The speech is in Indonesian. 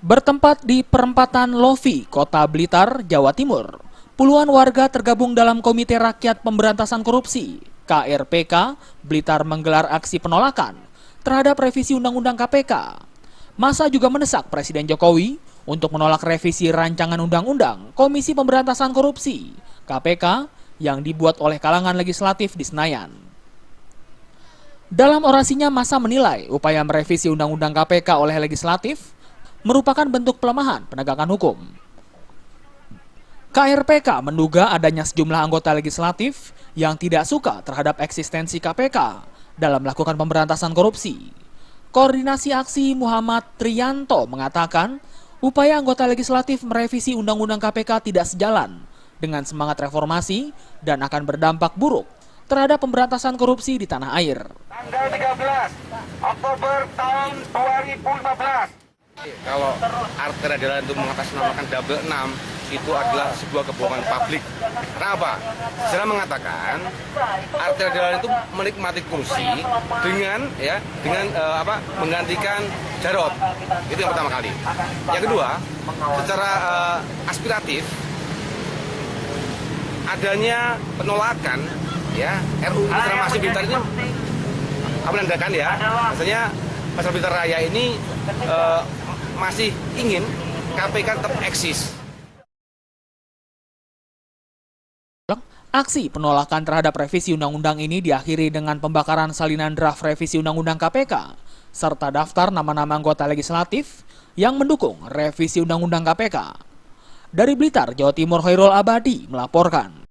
Bertempat di perempatan Lovi, Kota Blitar, Jawa Timur, puluhan warga tergabung dalam Komite Rakyat Pemberantasan Korupsi, KRPK, Blitar menggelar aksi penolakan terhadap revisi Undang-Undang KPK. Massa juga mendesak Presiden Jokowi untuk menolak revisi rancangan Undang-Undang Komisi Pemberantasan Korupsi, KPK, yang dibuat oleh kalangan legislatif di Senayan. Dalam orasinya, Massa menilai upaya merevisi Undang-Undang KPK oleh legislatif merupakan bentuk pelemahan penegakan hukum. KRPK menduga adanya sejumlah anggota legislatif yang tidak suka terhadap eksistensi KPK dalam melakukan pemberantasan korupsi. Koordinasi Aksi Muhammad Triyanto mengatakan, upaya anggota legislatif merevisi Undang-Undang KPK tidak sejalan dengan semangat reformasi dan akan berdampak buruk terhadap pemberantasan korupsi di tanah air. Tanggal 13 Oktober tahun 2015. Kalau arteri adalah untuk mengatasnamakan double 6 itu adalah sebuah kebohongan publik. Kenapa? Sejarah mengatakan arteri adalah itu menikmati kursi dengan menggantikan Jarot. Itu yang pertama kali. Yang kedua, secara aspiratif adanya penolakan RUU Reklamasi Blitar ini menandakan maksudnya Pasar Blitar Raya ini masih ingin KPK tetap eksis. Aksi penolakan terhadap revisi undang-undang ini diakhiri dengan pembakaran salinan draft revisi undang-undang KPK serta daftar nama-nama anggota legislatif yang mendukung revisi undang-undang KPK. Dari Blitar, Jawa Timur, Khairul Abadi melaporkan.